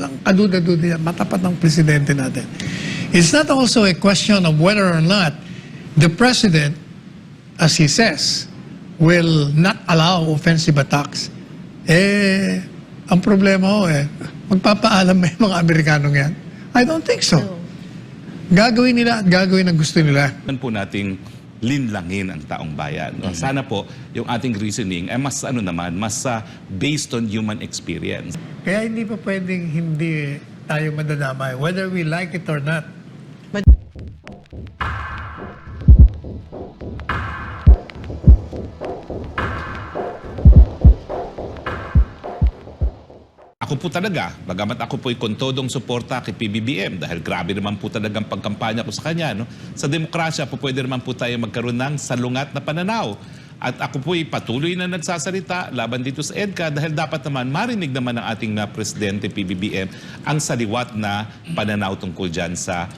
Walang kaduda-duda yan. Matapat ng presidente natin. It's not also a question of whether or not the president, as he says, will not allow offensive attacks. Ang problema ko magpapaalam ba yung mga Amerikanong yan? I don't think so. Gagawin nila at gagawin ang gusto nila. Po nating linlangin ang taong bayan. No? Sana po yung ating reasoning ay mas based on human experience. Kaya hindi pa pwedeng hindi tayo madadamay, whether we like it or not. Ako po talaga, bagamat ako po'y kontodong suporta kay PBBM dahil grabe naman po talagang pagkampanya ko sa kanya. No? Sa demokrasya po pwede naman po tayo magkaroon ng salungat na pananaw. At ako po'y patuloy na nagsasalita laban dito sa EDCA dahil dapat naman marinig naman ng ating presidente PBBM ang saliwat na pananaw tungkol dyan sa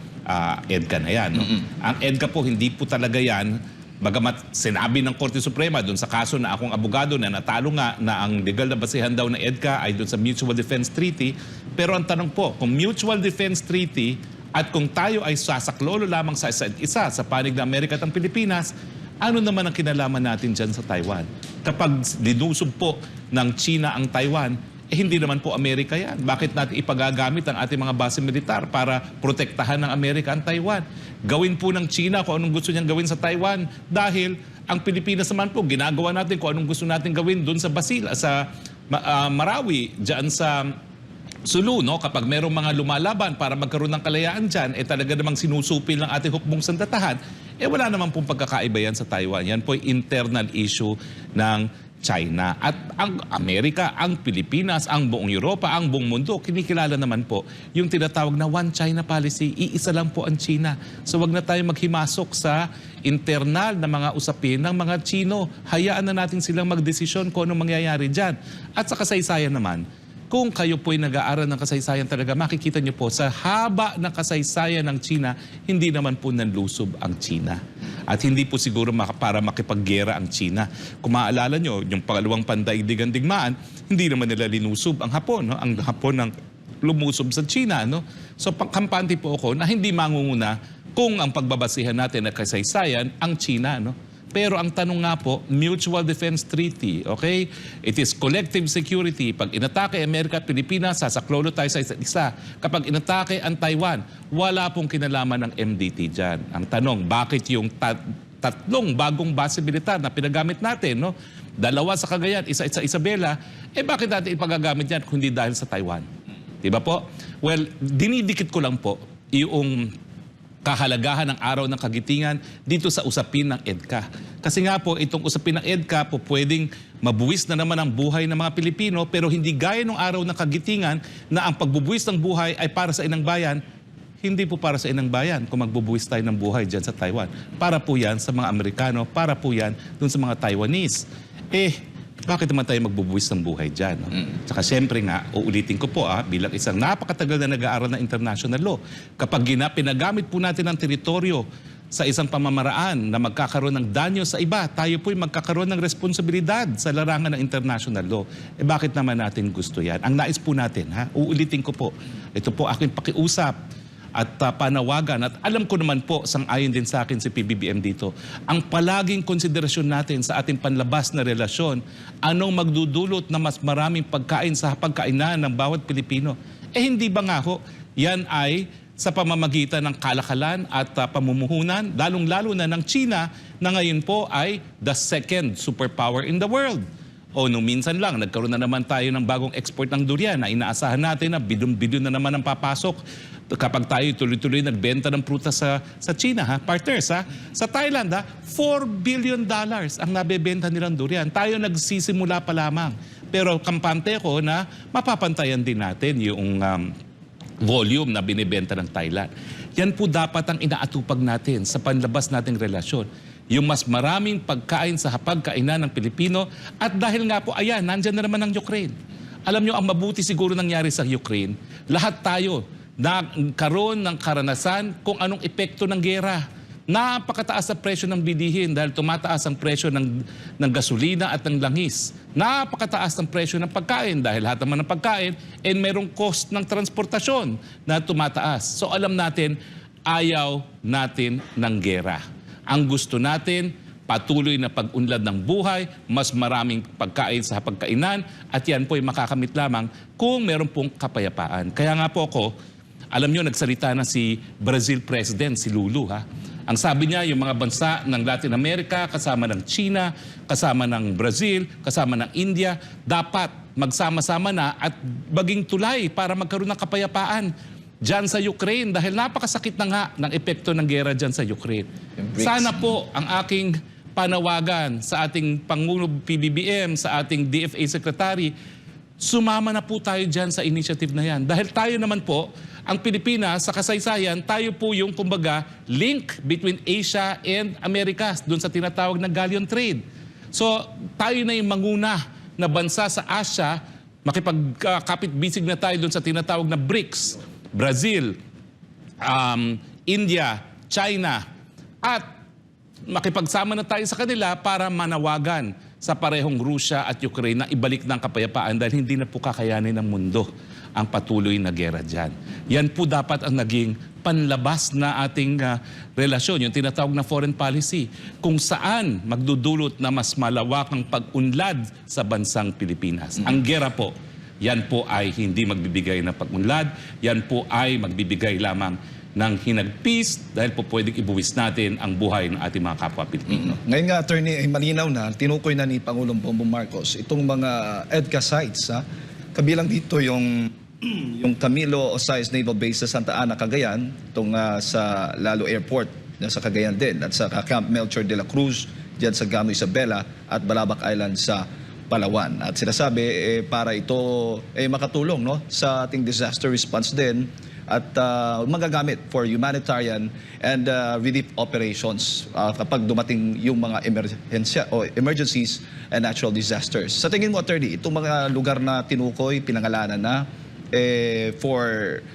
EDCA na yan. No? Ang EDCA po hindi po talaga yan. Bagamat sinabi ng Korte Suprema doon sa kaso na akong abogado na natalo nga na ang legal na basihan daw ng EDCA ay doon sa Mutual Defense Treaty. Pero ang tanong po, kung Mutual Defense Treaty at kung tayo ay sasaklolo lamang sa isa't isa sa panig ng Amerika at ang Pilipinas, ano naman ang kinalaman natin dyan sa Taiwan? Kapag linusob po ng China ang Taiwan, hindi naman po Amerika yan. Bakit natin ipagagamit ang ating mga base militar para protektahan ng Amerika ang Taiwan? Gawin po ng China kung anong gusto niyang gawin sa Taiwan dahil ang Pilipinas naman po, ginagawa natin kung anong gusto natin gawin doon sa Marawi, dyan sa Sulu, no? Kapag merong mga lumalaban para magkaroon ng kalayaan dyan, talaga namang sinusupil ng ating hukbong sandatahan, wala naman pong pagkakaiba yan sa Taiwan. Yan po internal issue ng China. At ang Amerika, ang Pilipinas, ang buong Europa, ang buong mundo, kinikilala naman po yung tinatawag na One China Policy. Iisa lang po ang China. So wag na tayo maghimasok sa internal na mga usapin ng mga Chino. Hayaan na natin silang magdesisyon kung anong mangyayari dyan. At sa kasaysayan naman, kung kayo po'y nag-aaral ng kasaysayan talaga, makikita nyo po sa haba ng kasaysayan ng China, hindi naman po nanlusob ang China. At hindi po siguro para makipaggera ang China. Kung maaalala nyo, yung pangalawang pandaigdigang digmaan, hindi naman nila linusob ang Hapon. No? Ang Hapon ang lumusob sa China. No? So kampante po ako na hindi mangunguna kung ang pagbabasihan natin na kasaysayan ang China. No? Pero ang tanong nga po, Mutual Defense Treaty, okay? It is collective security. Pag inatake Amerika at Pilipinas, sasaklolo tayo sa isa't isa. Kapag inatake ang Taiwan, wala pong kinalaman ng MDT dyan. Ang tanong, bakit yung tatlong bagong base militar na pinagamit natin, no? Dalawa sa Cagayan, isa sa Isabela, bakit natin ipagagamit yan kung hindi dahil sa Taiwan? Diba po? Well, dinidikit ko lang po yung kahalagahan ng araw ng kagitingan dito sa usapin ng EDCA. Kasi nga po, itong usapin ng EDCA po pwedeng mabuwis na naman ang buhay ng mga Pilipino pero hindi gaya ng araw ng kagitingan na ang pagbubuwis ng buhay ay para sa inang bayan. Hindi po para sa inang bayan kung magbubuwis tayo ng buhay dyan sa Taiwan. Para po yan sa mga Amerikano, para po yan dun sa mga Taiwanese. Bakit naman tayo magbubuwis ng buhay dyan? No? Tsaka siyempre nga, uulitin ko po bilang isang napakatagal na nag-aaral ng international law, kapag pinagamit po natin ang teritoryo sa isang pamamaraan na magkakaroon ng danyo sa iba, tayo po'y magkakaroon ng responsibilidad sa larangan ng international law. Bakit naman natin gusto yan? Ang nais po natin, uulitin ko po, ito po aking pakiusap at panawagan, at alam ko naman po, sang-ayon din sa akin si PBBM dito, ang palaging konsiderasyon natin sa ating panlabas na relasyon, anong magdudulot na mas maraming pagkain sa pagkainan ng bawat Pilipino. Hindi ba nga ho, yan ay sa pamamagitan ng kalakalan at pamumuhunan, lalong-lalo na ng China, na ngayon po ay the second superpower in the world. O nung minsan lang, nagkaroon na naman tayo ng bagong export ng durian na inaasahan natin na bilyon-bilyon na naman ang papasok kapag tayo tuloy-tuloy nagbenta ng prutas sa China, partners. Sa Thailand, $4 billion ang nabebenta nilang durian. Tayo nagsisimula pa lamang. Pero kampante ko na mapapantayan din natin yung volume na binibenta ng Thailand. Yan po dapat ang inaatupag natin sa panlabas nating relasyon. Yung mas maraming pagkain sa hapagkainan ng Pilipino, at dahil nga po, nandyan na naman ang Ukraine. Alam nyo, ang mabuti siguro nangyari sa Ukraine, lahat tayo nagkaroon ng karanasan kung anong epekto ng gera. Napakataas sa presyo ng bilihin dahil tumataas ang presyo ng gasolina at ng langis. Napakataas ang presyo ng pagkain dahil lahat naman ng pagkain and merong cost ng transportasyon na tumataas. So alam natin, ayaw natin ng gera. Ang gusto natin, patuloy na pag-unlad ng buhay, mas maraming pagkain sa pagkainan, at yan po ay makakamit lamang kung meron pong kapayapaan. Kaya nga po ako, alam nyo, nagsalita na si Brazil President, si Lulu, ha? Ang sabi niya, yung mga bansa ng Latin America, kasama ng China, kasama ng Brazil, kasama ng India, dapat magsama-sama na at maging tulay para magkaroon ng kapayapaan dyan sa Ukraine dahil napakasakit na nga ng epekto ng gera dyan sa Ukraine. Sana po ang aking panawagan sa ating Pangulo PBBM, sa ating DFA Secretary, sumama na po tayo dyan sa initiative na yan. Dahil tayo naman po, ang Pilipinas, sa kasaysayan, tayo po yung, kumbaga, link between Asia and Americas doon sa tinatawag na galleon trade. So, tayo na yung manguna na bansa sa Asia, makipagkapit-bisig na tayo doon sa tinatawag na BRICS, Brazil, India, China, at makipagsama na tayo sa kanila para manawagan sa parehong Russia at Ukraine na ibalik ng kapayapaan dahil hindi na po kakayanin ng mundo ang patuloy na gera dyan. Yan po dapat ang naging panlabas na ating relasyon, yung tinatawag na foreign policy, kung saan magdudulot na mas malawakang pag-unlad sa bansang Pilipinas. Ang gera po, yan po ay hindi magbibigay ng pag-unlad, yan po ay magbibigay lamang ng hinagpis dahil po pwedeng ibuwis natin ang buhay ng ating mga kapwa Pilipino. Ngayon nga, attorney, ay malinaw na, tinukoy na ni Pangulong Bongbong Marcos itong mga EDCA sites. Ha? Kabilang dito yung Camilo Osias Naval Base sa Santa Ana, Cagayan, itong sa Lalo Airport na sa Cagayan din, at sa Camp Melchor de la Cruz, dyan sa Gamo Isabela, at Balabac Island sa Palawan. At sinasabi, para ito makatulong no, sa ating disaster response din, at magagamit for humanitarian and relief operations kapag dumating yung mga emergencies and natural disasters. Sa tingin mo, attorney, itong mga lugar na tinukoy, pinangalanan na for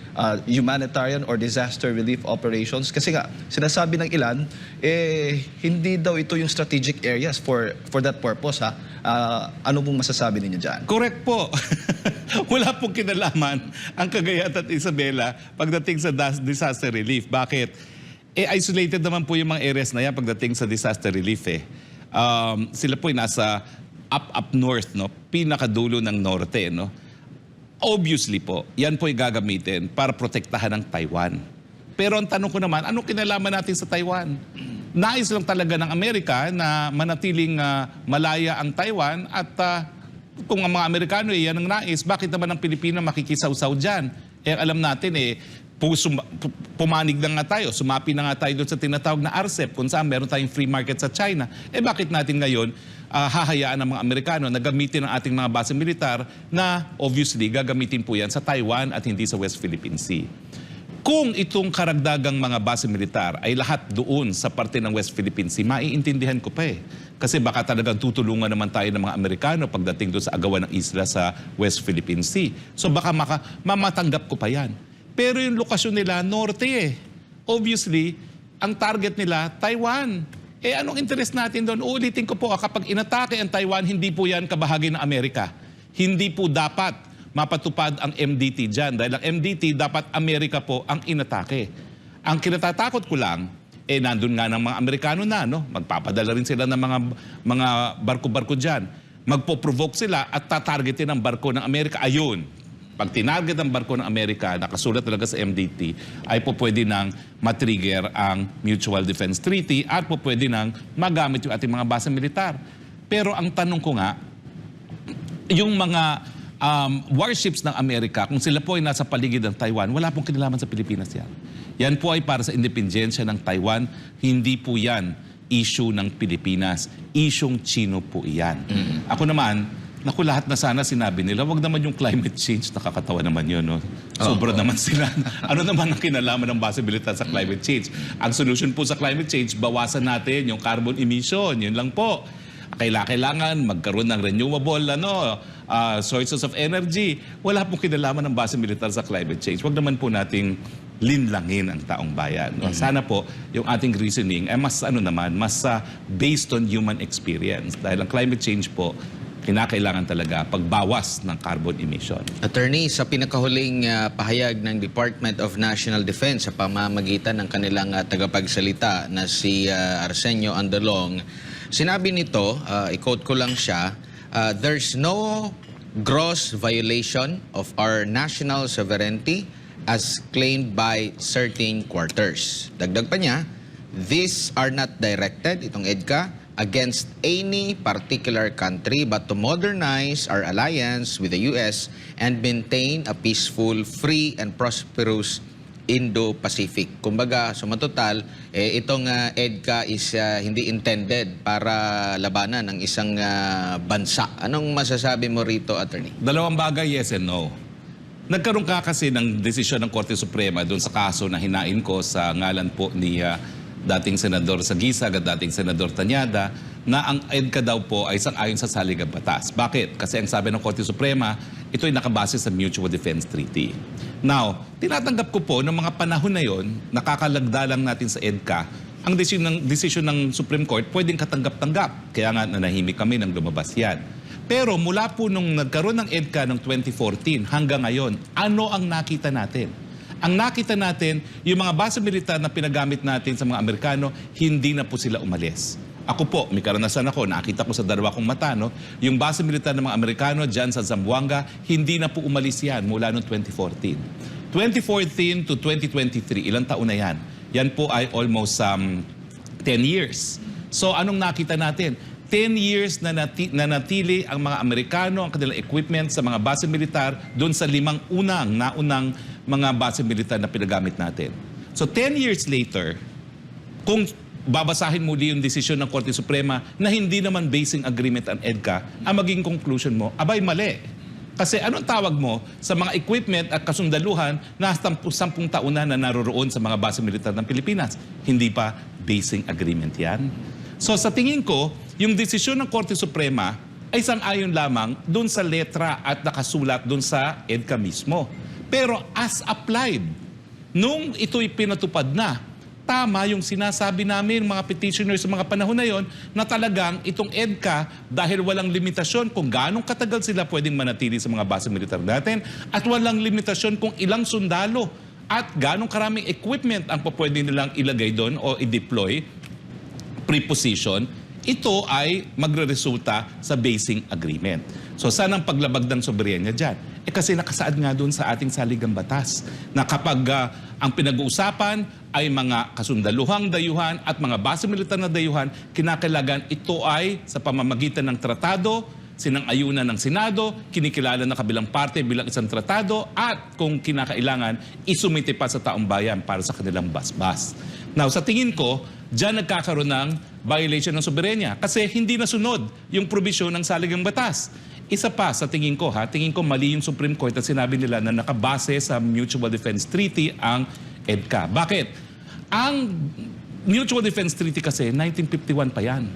humanitarian or disaster relief operations, kasi nga, sinasabi ng ilan, hindi daw ito yung strategic areas for that purpose. Ha? Ano pong masasabi ninyo dyan? Correct po. Wala pong kinalaman ang Cagayan at Isabela pagdating sa disaster relief. Bakit? Isolated naman po yung mga areas na yan pagdating sa disaster relief. Sila po ay nasa up north, no? Pinakadulo ng norte. No? Obviously po, yan po ay gagamitin para protektahan ng Taiwan. Pero ang tanong ko naman, anong kinalaman natin sa Taiwan? Nais lang talaga ng Amerika na manatiling malaya ang Taiwan at kung ang mga Amerikano yan ang nais, bakit naman ang Pilipino makikisaw-saw dyan? Alam natin pumanig na nga tayo, sumapi na nga tayo doon sa tinatawag na RCEP kung saan meron tayong free market sa China. Bakit natin ngayon hahayaan ng mga Amerikano na gamitin ang ating mga base militar na obviously gagamitin po yan sa Taiwan at hindi sa West Philippine Sea? Kung itong karagdagang mga base militar ay lahat doon sa parte ng West Philippine Sea, maiintindihan ko pa Kasi baka talagang tutulungan naman tayo ng mga Amerikano pagdating doon sa agawan ng isla sa West Philippine Sea. So baka mamatanggap ko pa yan. Pero yung lokasyon nila, norte Obviously, ang target nila, Taiwan. Anong interest natin doon? Uulitin ko po, kapag inatake ang Taiwan, hindi po yan kabahagi ng Amerika. Hindi po dapat mapatupad ang MDT dyan. Dahil ang MDT, dapat Amerika po ang inatake. Ang kinatatakot ko lang, nandun nga ng mga Amerikano na, no? Magpapadala rin sila ng mga barko-barko dyan. Magpo-provoke sila at tatargetin ang barko ng Amerika. Ayun, pag tinarget ang barko ng Amerika, nakasulat talaga sa MDT, ay po pwede nang matrigger ang Mutual Defense Treaty at po pwede nang magamit yung ating mga base militar. Pero ang tanong ko nga, yung mga warships ng Amerika, kung sila po ay nasa paligid ng Taiwan, wala pong kinalaman sa Pilipinas yan. Yan po ay para sa independensya ng Taiwan, hindi po yan issue ng Pilipinas. Isyong Chino po yan. Ako naman, naku, lahat na sana sinabi nila, wag naman yung climate change, nakakatawa naman yun. No? Sobra naman sila. Ano naman ang kinalaman ng base militar sa climate change? Ang solution po sa climate change, bawasan natin yung carbon emission, yun lang po. kailangan magkaroon ng renewable sources of energy. Wala pong kinalaman ng base militar sa climate change. Huwag naman po nating linlangin ang taong bayan. Sana po yung ating reasoning ay mas based on human experience. Dahil ang climate change po, kinakailangan talaga pagbawas ng carbon emission. Attorney, sa pinakahuling pahayag ng Department of National Defense sa pamamagitan ng kanilang tagapagsalita na si Arsenio Andalong, sinabi nito, i-quote ko lang siya, there's no gross violation of our national sovereignty as claimed by certain quarters. Dagdag pa niya, these are not directed, itong EDCA, against any particular country but to modernize our alliance with the US and maintain a peaceful, free, and prosperous Indo-Pacific. Kumbaga, sumatotal, itong EDCA is hindi intended para labanan ng isang bansa. Anong masasabi mo rito, Attorney? Dalawang bagay, yes and no. Nagkaroon ka kasi ng desisyon ng Korte Suprema doon sa kaso na hinain ko sa ngalan po ni dating Senador Sagisag at dating Senador Tanyada na ang EDCA daw po ay sang-ayon sa saligang batas. Bakit? Kasi ang sabi ng Korte Suprema, ito ay nakabase sa Mutual Defense Treaty. Now, tinatanggap ko po ng mga panahon na yon, nakakalagda lang natin sa EDCA, ang desisyon ng Supreme Court pwedeng katanggap-tanggap. Kaya nga nanahimik kami nang lumabas yan. Pero mula po nung nagkaroon ng EDCA ng 2014 hanggang ngayon, ano ang nakita natin? Ang nakita natin, yung mga base militar na pinagamit natin sa mga Amerikano, hindi na po sila umalis. Ako po, may karanasan ako, nakita ko sa dalawa kong mata, yung base militar ng mga Amerikano dyan sa Zamboanga, hindi na po umalis yan mula noong 2014. 2014 to 2023, ilang taon na yan? Yan po ay almost 10 years. So anong nakita natin? 10 years na natili ang mga Amerikano, ang kanilang equipment sa mga base militar doon sa 5 naunang mga base militar na pinagamit natin. So 10 years later, kung babasahin muli yung desisyon ng Korte Suprema na hindi naman basing agreement ang EDCA, ang magiging conclusion mo, abay mali. Kasi anong tawag mo sa mga equipment at kasundaluhan na 10 taon na naroroon sa mga base militar ng Pilipinas? Hindi pa basing agreement yan. So sa tingin ko, yung desisyon ng Korte Suprema ay sang-ayon lamang doon sa letra at nakasulat doon sa EDCA mismo. Pero as applied, nung ito'y pinatupad na, tama yung sinasabi namin mga petitioners sa mga panahon na yon na talagang itong EDCA, dahil walang limitasyon kung gaano katagal sila pwedeng manatili sa mga base militar natin at walang limitasyon kung ilang sundalo at gaano karaming equipment ang pwede nilang ilagay doon o i-deploy, preposition, ito ay magre-resulta sa basing agreement. So saan ang paglabag ng soberenya dyan? Kasi nakasaad nga doon sa ating saligang batas na kapag ang pinag-uusapan ay mga kasundaluhang dayuhan at mga base militar na dayuhan, kinakailangan ito ay sa pamamagitan ng tratado, sinang-ayunan ng Senado, kinikilala ng kabilang parte bilang isang tratado at kung kinakailangan, isumite pa sa taong bayan para sa kanilang basbas. Now, sa tingin ko, diyan nagkakaroon ng violation ng soberenya kasi hindi nasunod yung probisyon ng saligang batas. Isa pa, sa tingin ko mali yung Supreme Court at sinabi nila na nakabase sa Mutual Defense Treaty ang EDCA. Bakit? Ang Mutual Defense Treaty kasi, 1951 pa yan.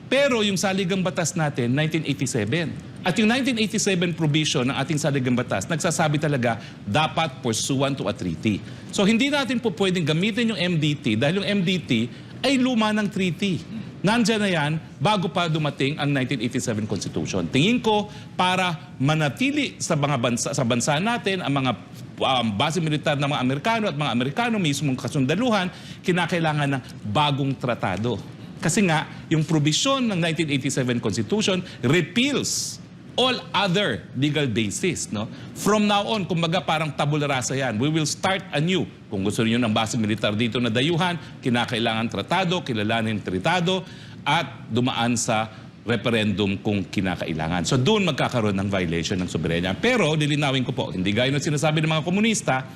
Pero yung saligang batas natin, 1987. At yung 1987 provision ng ating saligang batas, nagsasabi talaga dapat pursuant to a treaty. So hindi natin po pwedeng gamitin yung MDT dahil yung MDT ay luma ng treaty. Nandiyan na yan bago pa dumating ang 1987 Constitution. Tingin ko para manatili sa mga bansa natin ang mga base militar ng mga Amerikano at mga Amerikano mismong kasundaluhan, kinakailangan ng bagong tratado. Kasi nga, yung provision ng 1987 Constitution repeals all other legal basis. No? From now on, kumbaga parang tabula rasa yan. We will start anew. Kung gusto niyo ng base militar dito na dayuhan, kinakailangan tratado, kilalanin tratado, at dumaan sa referendum kung kinakailangan. So doon magkakaroon ng violation ng soberenya. Pero lilinawin ko po, hindi gaya ng sinasabi ng mga komunista,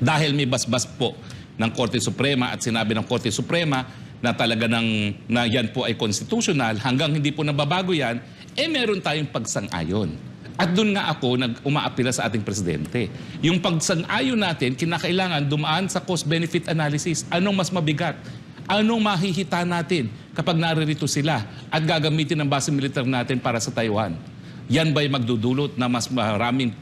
dahil may basbas po ng Korte Suprema at sinabi ng Korte Suprema na talaga na yan po ay constitutional, hanggang hindi po nababago yan, meron tayong pagsang-ayon. At doon nga ako umaapila sa ating presidente. Yung pagsang-ayon natin, kinakailangan dumaan sa cost-benefit analysis. Anong mas mabigat? Anong mahihita natin? kapag naririto sila at gagamitin ang base militar natin para sa Taiwan? Yan ba'y magdudulot na mas maraming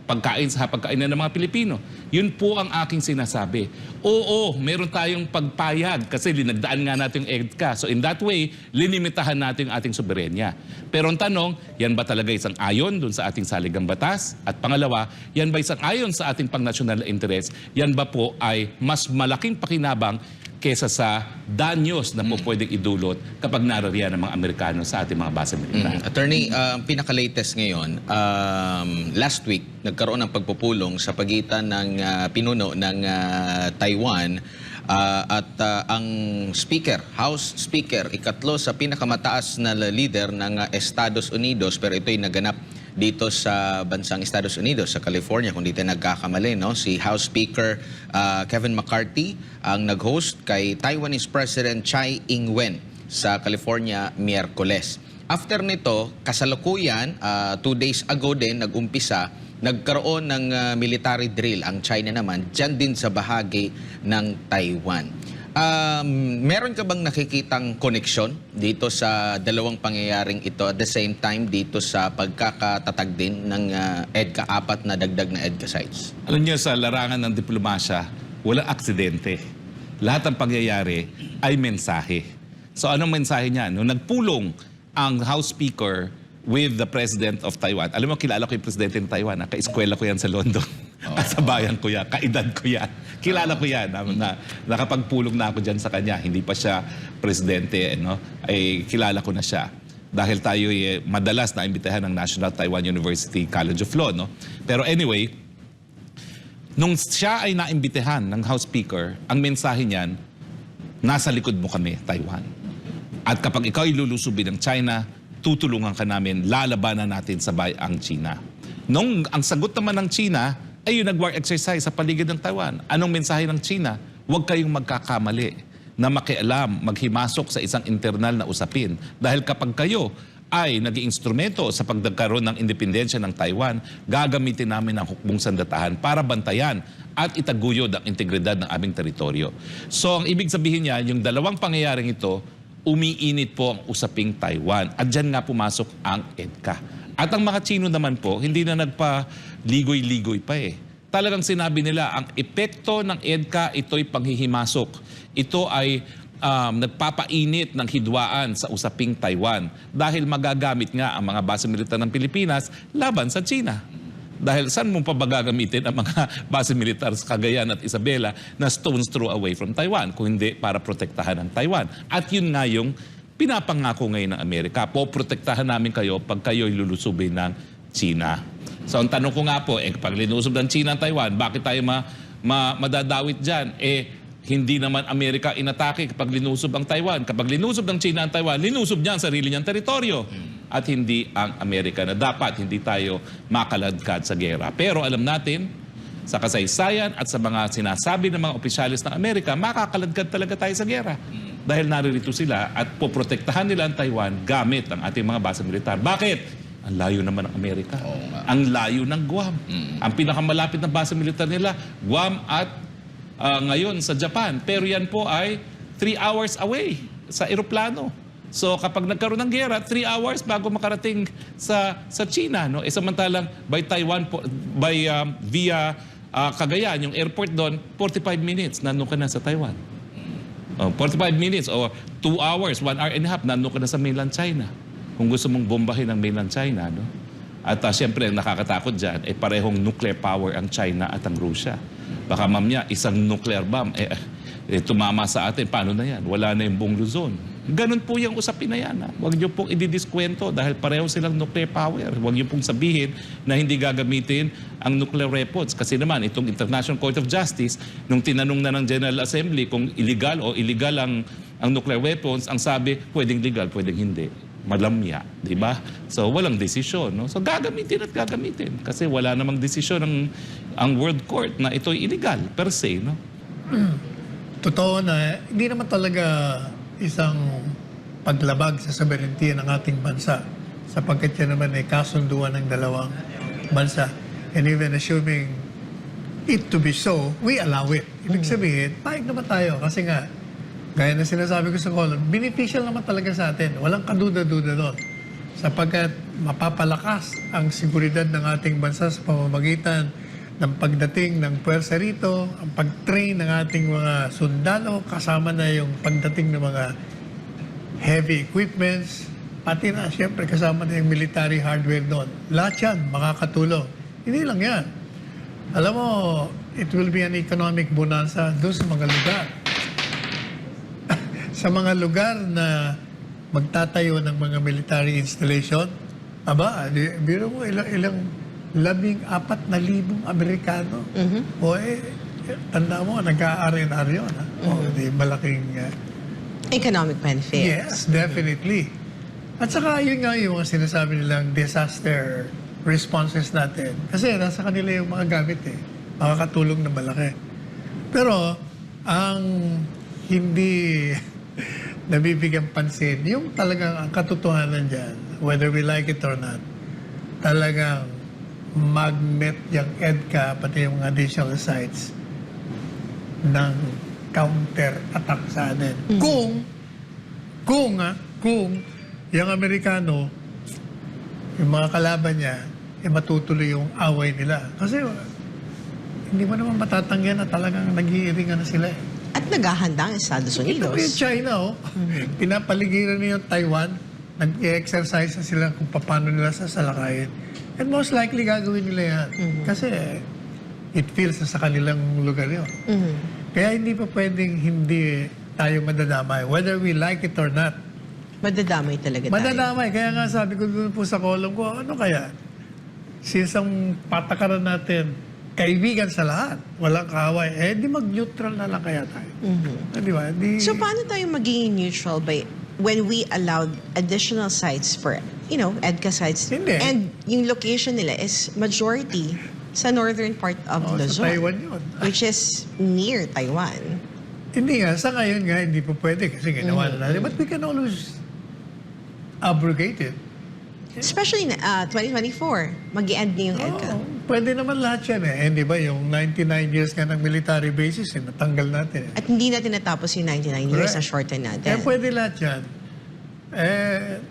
pagkain sa hapagkainan ng mga Pilipino? Yun po ang aking sinasabi. Oo, meron tayong pagpayag kasi linagdaan nga natin yung EDCA. So in that way, linimitahan natin yung ating soberenya. Pero ang tanong, yan ba talaga isang ayon dun sa ating saligang batas? At pangalawa, yan ba isang ayon sa ating pang-national interest? Yan ba po ay mas malaking pakinabang kesa sa danyos na po pwedeng idulot kapag narariyan ng mga Amerikano sa ating mga base militar? Attorney, pinaka-latest ngayon, last week, nagkaroon ng pagpupulong sa pagitan ng pinuno ng Taiwan at ang Speaker, House Speaker, ikatlo sa pinakamataas na leader ng Estados Unidos, pero ito'y naganap dito sa bansang Estados Unidos, sa California, kung di tayo nagkakamali, no? Si House Speaker Kevin McCarthy ang nag-host kay Taiwanese President Tsai Ing-wen sa California Miyerkules. After nito, kasalukuyan, 2 days ago din, nag-umpisa, nagkaroon ng military drill ang China naman, dyan din sa bahagi ng Taiwan. Meron ka bang nakikitang koneksyon dito sa dalawang pangyayaring ito at the same time dito sa pagkakatatag din ng EDCA, 4 na dagdag na EDCA sites? Alam niyo, sa larangan ng diplomasya, walang aksidente. Lahat ng pangyayari ay mensahe. So anong mensahe niya? Nung nagpulong ang House Speaker with the President of Taiwan. Alam mo, kilala ko yung Presidente ng Taiwan. Ka-eskwela ko yan sa London. At sa bayan ko yan. Kaedad ko yan. Kilala ko yan. Nakapagpulong na ako dyan sa kanya. Hindi pa siya Presidente. No? Ay, kilala ko na siya. Dahil tayo madalas na imbitahan ng National Taiwan University College of Law. No? Pero anyway, nung siya ay naimbitahan ng House Speaker, ang mensahe niyan, nasa likod mo kami, Taiwan. At kapag ikaw ay lulusubin ng China, tutulungan ka namin, lalabanan natin sabay ang China. Nung ang sagot naman ng China ay yung nag-war exercise sa paligid ng Taiwan. Anong mensahe ng China? Huwag kayong magkakamali na makialam, maghimasok sa isang internal na usapin. Dahil kapag kayo ay naging instrumento sa pagkakaroon ng independensya ng Taiwan, gagamitin namin ang hukbong sandatahan para bantayan at itaguyod ang integridad ng aming teritoryo. So ang ibig sabihin niya, yung dalawang pangyayaring ito, umiinit po ang usaping Taiwan. At dyan nga pumasok ang EDCA. At ang mga Chino naman po, hindi na nagpa-ligoy-ligoy pa eh. Talagang sinabi nila, ang epekto ng EDCA, ito'y panghihimasok. Ito ay nagpapainit ng hidwaan sa usaping Taiwan. Dahil magagamit nga ang mga base militar ng Pilipinas laban sa China. Dahil saan mo pa ba gagamitin ang mga base militar sa Cagayan at Isabela na stone's throw away from Taiwan, kung hindi para protektahan ang Taiwan? At yun nga yung pinapangako ngayon ng Amerika. Poprotektahan namin kayo pag kayo'y lulusubin ng China. So ang tanong ko nga po, pag linusob ng China ang Taiwan, bakit tayo madadawit dyan? Hindi naman Amerika inatake kapag linusob ang Taiwan. Kapag linusob ng China ang Taiwan, linusob niya ang sarili niyang teritoryo. At hindi ang Amerika, na dapat hindi tayo makaladkad sa gera. Pero alam natin, sa kasaysayan at sa mga sinasabi ng mga opisyalis ng Amerika, makakaladkad talaga tayo sa gera. Dahil naririto sila at poprotektahan nila ang Taiwan gamit ang ating mga base militar. Bakit? Ang layo naman ng Amerika. Ang layo ng Guam. Ang pinakamalapit na base militar nila, Guam at ngayon sa Japan. Pero yan po ay 3 hours away sa eroplano. So kapag nagkaroon ng gera, 3 hours bago makarating sa China. No? Samantalang by Taiwan, via Cagayan, yung airport doon, 45 minutes, nandun ka na sa Taiwan. 45 minutes or 2 hours, 1 hour and a half, nandun ka na sa mainland China. Kung gusto mong bombahin ang mainland China. No? At siyempre, nakakatakot dyan, parehong nuclear power ang China at ang Russia. Baka mamaya, isang nuclear bomb, tumama sa atin, paano na yan? Wala na yung buong Luzon. Ganun po yung usapin na yan. Huwag niyo pong ididiskwento dahil pareho silang nuclear power. Huwag niyo pong sabihin na hindi gagamitin ang nuclear weapons. Kasi naman, itong International Court of Justice, nung tinanong na ng General Assembly kung illegal o illegal ang nuclear weapons, ang sabi, pwedeng legal, pwedeng hindi. Malamya, di ba? So, walang desisyon. No? So, gagamitin at gagamitin. Kasi wala namang desisyon ang World Court na ito'y illegal per se. No? Totoo na, hindi naman talaga isang paglabag sa sovereignty ng ating bansa sapagkat yan naman ay kasunduan ng dalawang bansa. And even assuming it to be so, we allow it. Ibig sabihin, pahig naman tayo kasi nga gaya na sinasabi ko sa column, beneficial naman talaga sa atin. Walang kaduda-duda doon. Sapagkat mapapalakas ang seguridad ng ating bansa sa pamamagitan ng pagdating ng puwersa rito, ang pag-train ng ating mga sundalo, kasama na yung pagdating ng mga heavy equipments, pati na, siyempre, kasama na yung military hardware doon. Lahat yan, makakatulong. Hindi lang yan. Alam mo, it will be an economic bonanza doon sa mga lugar. Sa mga lugar na magtatayo ng mga military installation, biro mo ilang 14,000 Amerikano. O tanda mo, nag-a-R&R yun. Di malaking... Economic benefits. Yes, definitely. At saka yun nga yung mga sinasabi nilang disaster responses natin. Kasi nasa kanila yung mga gamit makakatulong na malaki. Pero ang hindi nabibigyan pansin, yung talagang ang katotohanan dyan, whether we like it or not, talagang magnet yung EDCA, pati yung additional sites ng counter-attack sa atin. Kung yung Amerikano, yung mga kalaban niya, matutuloy yung away nila. Kasi hindi mo naman matatangyan na talagang nag-iiringan na sila At naghahanda ang Estados Ito Unidos. yung China, pinapaligiran niya yung Taiwan, nag-exercise na sila kung paano nila sasalakayin. And most likely gagawin nila yan. Kasi it feels na sa kanilang lugar yun. Kaya hindi pa pwedeng hindi tayo madadamay, whether we like it or not. Madadamay talaga tayo. Madadamay. Kaya nga sabi ko doon po sa column ko, ano kaya? Since ang patakaran natin, kaibigan sa lahat, walang kaaway, di mag-neutral na lang kaya tayo. Di ba? So paano tayo magiging neutral when we allowed additional sites for, EDCA sites? Hindi. And yung location nila is majority sa northern part of sa Luzon. Taiwan yun. Which is near Taiwan. Hindi nga, sa ngayon nga, hindi po pwede kasi ginawa na natin. But we can always abrogate it. Especially 2024, mag-i-end na yung EDCA. Pwede naman lahat yan Hindi ba, yung 99 years nga ng military basis, natanggal natin At hindi natin natapos yung 99 years na shorten natin. pwede lahat yan.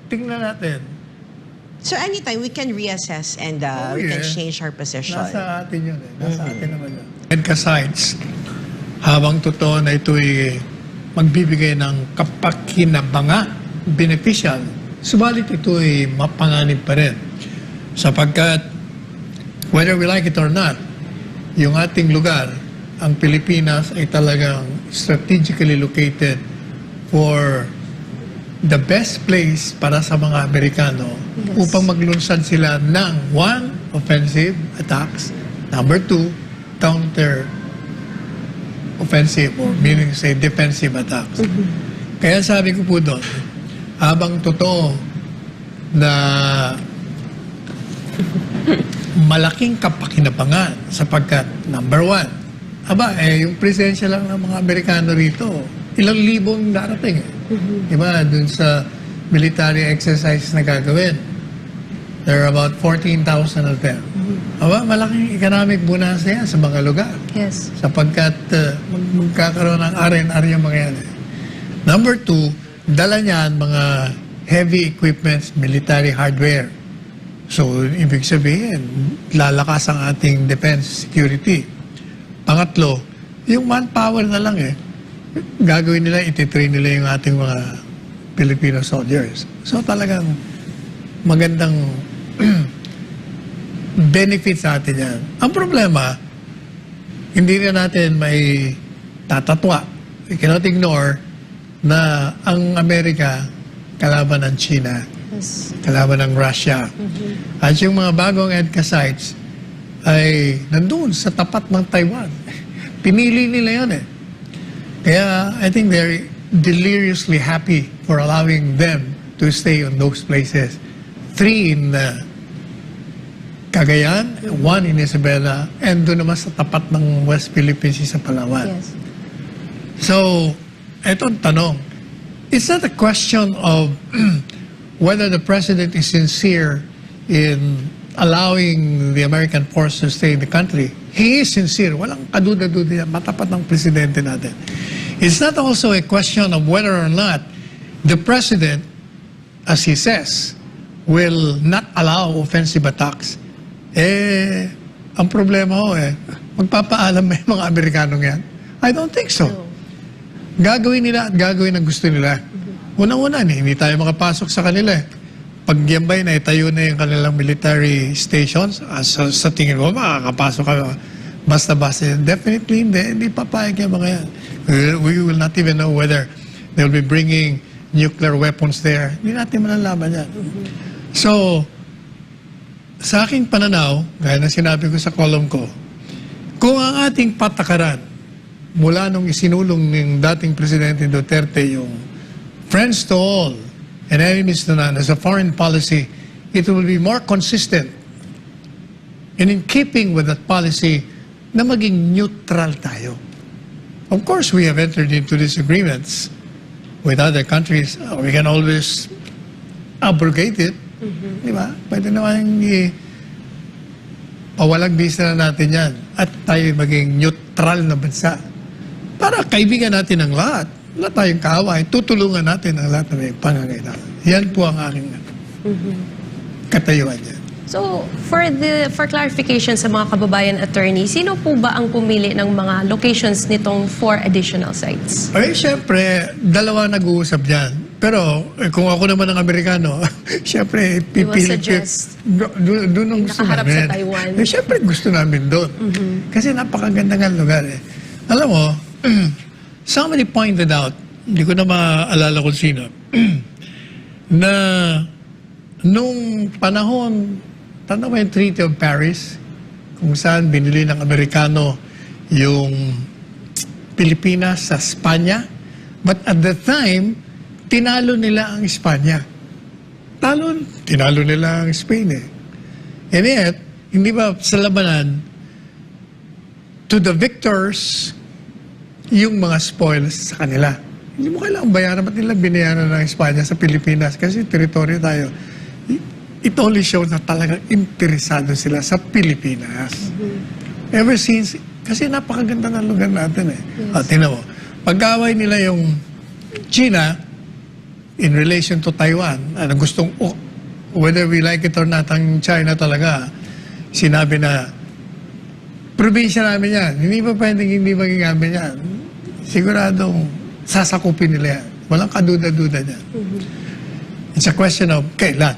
Tingnan natin. So anytime we can reassess and we can change our position. Nasa atin yun Nasa atin naman yun. EDCA sites, habang totoo na ito'y magbibigay ng kapakinabanga, beneficial, subalit ito'y mapanganib pa rin. Sapagkat, whether we like it or not, yung ating lugar, ang Pilipinas ay talagang strategically located for the best place para sa mga Amerikano upang maglunsad sila ng 1, offensive attacks, number 2, counter offensive or meaning say defensive attacks. Kaya sabi ko po doon, habang totoo na malaking kapakinabangan sapagkat number 1, yung presensya lang ng mga Amerikano rito, ilang libong darating Diba, dun sa military exercises na gagawin. There are about 14,000 of them. Malaking economic bonanza yan sa mga lugar. Yes. Sapagkat magkakaroon ng R&R yung mga yan. Number 2, dala niyan mga heavy equipments, military hardware. So, ibig sabihin, lalakas ang ating defense security. Pangatlo, yung manpower na lang gagawin nila, ititrain nila yung ating mga Filipino soldiers. So, talagang magandang benefit sa atin yan. Ang problema, hindi na natin may tatatwa. We cannot ignore na ang Amerika kalaban ng China, kalaban ng Russia. At yung mga bagong EDCA sites ay nandun sa tapat ng Taiwan. Pinili nila yan Kaya I think they're deliriously happy for allowing them to stay on those places. 3 in Cagayan, 1 in Isabela, and doon naman sa tapat ng West Philippines sa Palawan. Yes. So, etong tanong, it's not a question of whether the President is sincere in allowing the American force to stay in the country. He is sincere. Walang kaduda-duda yan. Matapat ng Presidente natin. It's not also a question of whether or not the president, as he says, will not allow offensive attacks. Ang problema ho magpapaalam may mga Amerikanong yan? I don't think so. Gagawin nila at gagawin ang gusto nila. Unang-una, hindi tayo makapasok sa kanila. Pag yan ba na itayo na yung kanilang military stations, sa tingin ko, makakapasok ka basta-basta. Definitely, hindi papayag yung mga yan. We will not even know whether they'll be bringing nuclear weapons there. Hindi natin malalaman yan. So, sa aking pananaw, gaya na sinabi ko sa column ko, kung ang ating patakaran mula nung isinulong ng dating Presidente Duterte yung friends to all and enemies to none as a foreign policy, it will be more consistent and in keeping with that policy na maging neutral tayo. Of course, we have entered into disagreements with other countries. We can always abrogate it. Di ba? Pwede naman pawalang bisa na natin yan at tayo maging neutral na bansa. Para kaibigan natin ang lahat. Wala tayong kaaway. Tutulungan natin ang lahat na may pangangailangan. Yan po ang aking katayuan yan. So, for clarification sa mga kababayan attorney, sino po ba ang pumili ng mga locations nitong 4 additional sites? Ay, syempre, dalawa nag-uusap dyan. Pero, kung ako naman ang Amerikano, syempre, pipili ko. suggest Doon ang gusto nakaharap namin. sa Taiwan. Syempre, gusto namin doon. Kasi napakaganda nga lugar eh. Alam mo, somebody pointed out, hindi ko na maalala kung sino, na nung panahon, tanda mo yung Treaty of Paris, kung saan binili ng Amerikano yung Pilipinas sa Espanya. But at the time, tinalo nila ang Espanya. Tinalo nila ang Spain eh. And yet, hindi ba sa labanan, to the victors, yung mga spoils sa kanila. Hindi mo kailangang bayaran, ba't nila binayaran ng Espanya sa Pilipinas? Kasi teritoryo tayo. It only shows na talagang interesado sila sa Pilipinas. Ever since, kasi napakaganda ng lugar natin eh. Tingnan mo, pag-away nila yung China in relation to Taiwan, gustong, whether we like it or not, ang China talaga, sinabi na, probinsya namin yan, hindi pa pwedeng hindi maging amin yan. Siguradong sasakupin nila yan. Walang kaduda-duda niyan. It's a question of kailan.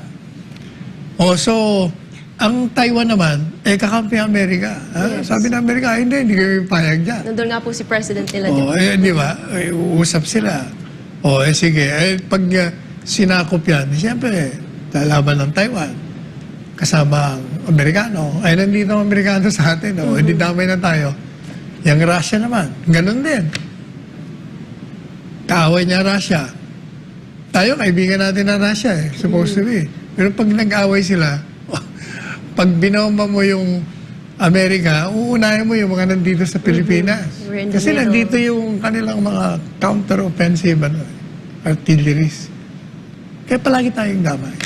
So, ang Taiwan naman, kakampi ang Amerika. Sabi ng Amerika, hindi kami payag dyan. Nandun nga po si President nila. Di ba? Di ba? Uusap sila. Sige. Pag sinakop yan, siyempre, lalaban ng Taiwan. Kasama ang Amerikano. Nandito ang Amerikano sa atin. Hindi damay na tayo. Yung Russia naman, ganun din. Kaaway niya Russia. Tayo, kaibigan natin ng Russia supposed to be. Pero pag nag-away sila, pag binomba mo yung Amerika, uunahin mo yung mga nandito sa Pilipinas. Kasi nandito yung kanilang mga counter-offensive artilleries. Kaya palagi tayong damay.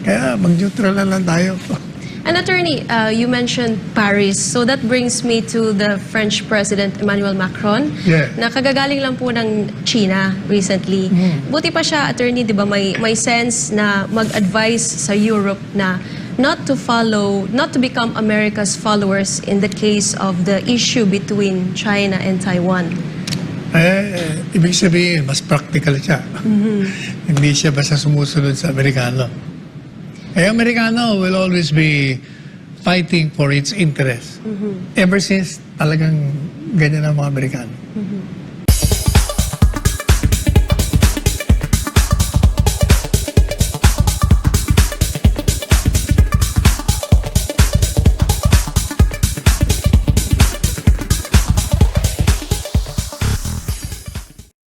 Kaya mag-neutral na lang tayo. And attorney, you mentioned Paris. So that brings me to the French President Emmanuel Macron. Yeah. Na kagagaling lang po ng China recently. Buti pa siya, attorney, di ba, may sense na mag-advise sa Europe na not to become America's followers in the case of the issue between China and Taiwan. Ibig sabihin, mas practical siya. Hindi siya basta sumusunod sa Amerikano. Amerikano will always be fighting for its interest. Ever since talagang ganyan ang mga Amerikano.